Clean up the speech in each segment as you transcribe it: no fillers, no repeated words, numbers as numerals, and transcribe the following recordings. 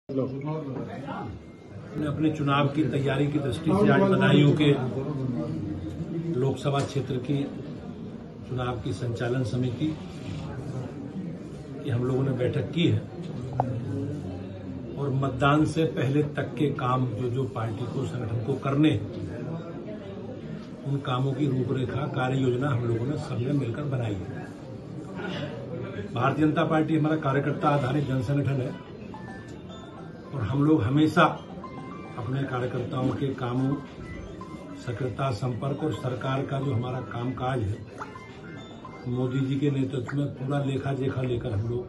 मैंने अपने चुनाव की तैयारी की दृष्टि से आज बदायूं के लोकसभा क्षेत्र की चुनाव की संचालन समिति की हम लोगों ने बैठक की है और मतदान से पहले तक के काम जो पार्टी को संगठन को करने उन कामों की रूपरेखा कार्य योजना हम लोगों ने सबने मिलकर बनाई है। भारतीय जनता पार्टी हमारा कार्यकर्ता आधारित जन संगठन है और हम लोग हमेशा अपने कार्यकर्ताओं के कामों, सक्रियता, संपर्क और सरकार का जो हमारा कामकाज है, मोदी जी के नेतृत्व में पूरा लेखा जोखा लेकर हम लोग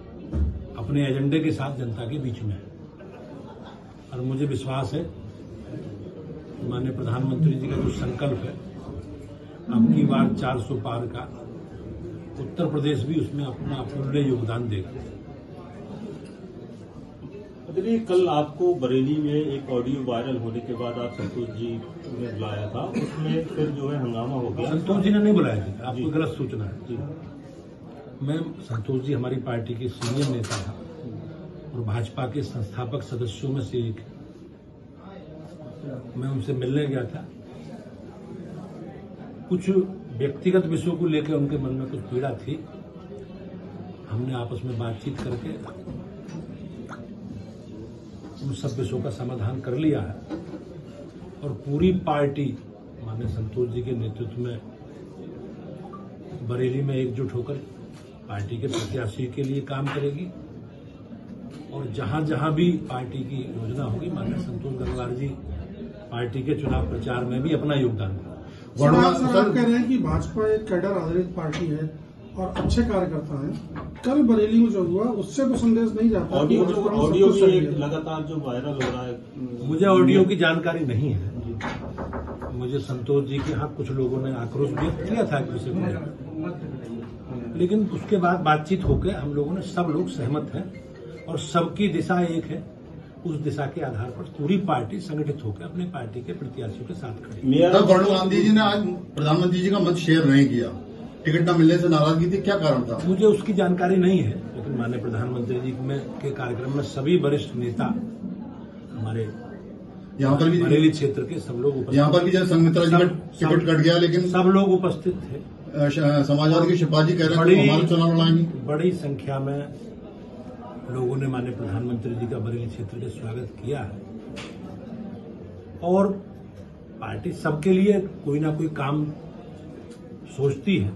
अपने एजेंडे के साथ जनता के बीच में हैं। और मुझे विश्वास है माननीय प्रधानमंत्री जी का जो संकल्प है अब की बार 400 पार का, उत्तर प्रदेश भी उसमें अपना अमूल्य योगदान देगा। कल आपको बरेली में एक ऑडियो वायरल होने के बाद आप संतोष जी ने बुलाया था, उसमें फिर जो है हंगामा हो गया। संतोष जी ने नहीं बुलाया थी, आपको गलत सूचना है जी। मैं संतोष जी हमारी पार्टी के सीनियर नेता था और भाजपा के संस्थापक सदस्यों में से एक। मैं उनसे मिलने गया था, कुछ व्यक्तिगत विषयों को लेकर उनके मन में कुछ पीड़ा थी। हमने आपस में बातचीत करके उन सब विषयों का समाधान कर लिया है और पूरी पार्टी माननीय संतोष जी के नेतृत्व में बरेली में एकजुट होकर पार्टी के प्रत्याशी के लिए काम करेगी और जहां जहां भी पार्टी की योजना होगी माननीय संतोष गंगवार जी पार्टी के चुनाव प्रचार में भी अपना योगदान देंगे। आप कह रहे हैं कि भाजपा एक कैडर आधारित पार्टी है और अच्छे कार्यकर्ता हैं। कल बरेली में जो हुआ उससे तो संदेश नहीं जाता। ऑडियो भी लगातार जो वायरल हो रहा है, मुझे ऑडियो की जानकारी नहीं है। मुझे संतोष जी के यहाँ कुछ लोगों ने आक्रोश व्यक्त किया था एक विषय को, लेकिन उसके बाद बातचीत होकर हम लोगों ने सब लोग सहमत हैं और सबकी दिशा एक है। उस दिशा के आधार पर पूरी पार्टी संगठित होकर अपने पार्टी के प्रत्याशियों के साथ खड़ी। वरुण गांधी जी ने आज प्रधानमंत्री जी का मत शेयर नहीं किया, टिकट न मिलने से नाराजगी थी, क्या कारण था? मुझे उसकी जानकारी नहीं है, लेकिन माननीय प्रधानमंत्री जी के कार्यक्रम में सभी वरिष्ठ नेता हमारे यहाँ पर भी बरेली क्षेत्र के सब लोग उपस्थित। यहाँ पर भी जब संघमित्रा जी का टिकट कट गया, लेकिन सब लोग उपस्थित थे। समाजवादी के शिपाजी कह रहे हैं हमारे चुनाव लड़ाएंगे। बड़ी संख्या में लोगों ने माननीय प्रधानमंत्री जी का बरेली क्षेत्र में स्वागत किया है और पार्टी सबके लिए कोई ना कोई काम सोचती है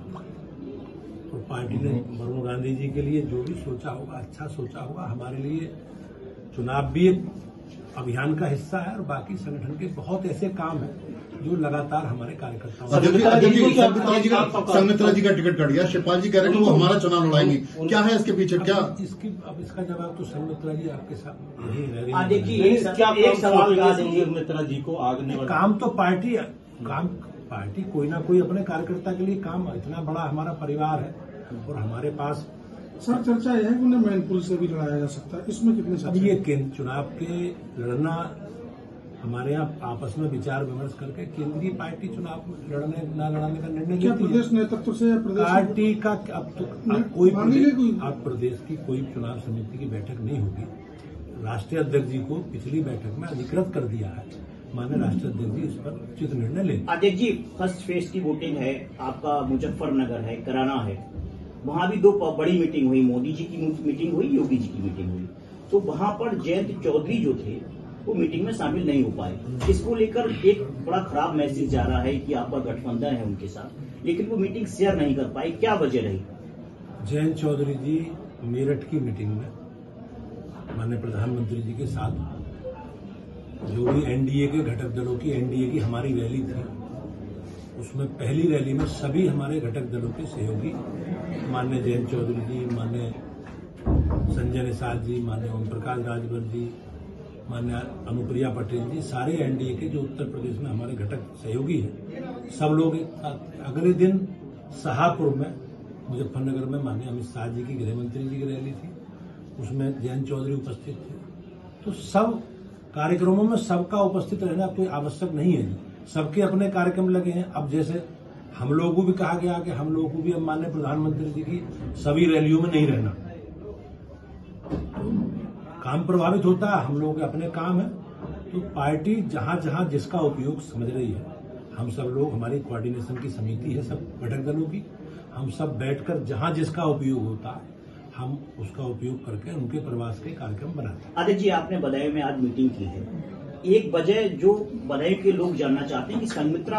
और पार्टी ने वरुण गांधी जी के लिए जो भी सोचा होगा, अच्छा सोचा होगा। हमारे लिए चुनाव भी एक अभियान का हिस्सा है और बाकी संगठन के बहुत ऐसे काम हैं जो लगातार हमारे कार्यकर्ताओं संघमित्रा जी का टिकट कट गया, शिवपाल जी कह रहे हैं कि वो हमारा चुनाव लड़ाएंगे, क्या है इसके पीछे? क्या इसका जवाब तो संघमित्रा जी आपके साथ यही रहेगा। देखिए एक सवाल संघमित्रा जी को आगने वाला काम तो पार्टी कोई ना कोई अपने कार्यकर्ता के लिए काम, इतना बड़ा हमारा परिवार है और हमारे पास सर चर्चा यह है कि उन्हें मैनपुरी से भी लड़ाया जा सकता है, इसमें कितने अब ये चुनाव के लड़ना हमारे यहाँ आपस में विचार विमर्श करके केंद्रीय पार्टी चुनाव लड़ने न लड़ाने का निर्णय लेती है। प्रदेश नेतृत्व से पार्टी का अब तो आप प्रदेश की कोई चुनाव समिति की बैठक नहीं होगी। राष्ट्रीय अध्यक्ष जी को पिछली बैठक में अधिकृत कर दिया है, माननीय राष्ट्रीय अध्यक्ष जी इस पर उचित निर्णय लें। अध्यक्ष जी, फर्स्ट फेज की वोटिंग है, आपका मुजफ्फरनगर है, कराना है, वहां भी दो बड़ी मीटिंग हुई, मोदी जी की मीटिंग हुई, योगी जी की मीटिंग हुई, तो वहां पर जयंत चौधरी जो थे वो मीटिंग में शामिल नहीं हो पाए। इसको लेकर एक बड़ा खराब मैसेज जा रहा है कि आपका गठबंधन है उनके साथ, लेकिन वो मीटिंग शेयर नहीं कर पाए, क्या वजह रही? जयंत चौधरी जी मेरठ की मीटिंग में माननीय प्रधानमंत्री जी के साथ जो भी एनडीए के घटक दलों की एनडीए की हमारी रैली थी, उसमें पहली रैली में सभी हमारे घटक दलों के सहयोगी माननीय जयंत चौधरी जी, माननीय संजय निषाद जी, माननीय ओम प्रकाश राजभर जी, माननीय अनुप्रिया पटेल जी, सारे एनडीए के जो उत्तर प्रदेश में हमारे घटक सहयोगी हैं, सब लोग एक साथ। अगले दिन शाहपुर में मुजफ्फरनगर में माननीय अमित शाह जी की गृहमंत्री जी की रैली थी, उसमें जयंत चौधरी उपस्थित थे। तो सब कार्यक्रमों में सबका उपस्थित रहना कोई आवश्यक नहीं है, सबके अपने कार्यक्रम लगे हैं। अब जैसे हम लोगों को भी कहा गया कि हम लोगों को भी अब माननीय प्रधानमंत्री जी की सभी रैलियों में नहीं रहना, काम प्रभावित होता है, हम लोगों के अपने काम है। तो पार्टी जहां जहां जिसका उपयोग समझ रही है, हम सब लोग, हमारी कोऑर्डिनेशन की समिति है सब घटक दलों की, हम सब बैठकर जहां जिसका उपयोग होता है हम उसका उपयोग करके उनके प्रवास के कार्यक्रम बनाते हैं। आदित्य जी, आपने बदायूं में आज मीटिंग की है। एक वजह जो बदायूं के लोग जानना चाहते हैं कि संघमित्रा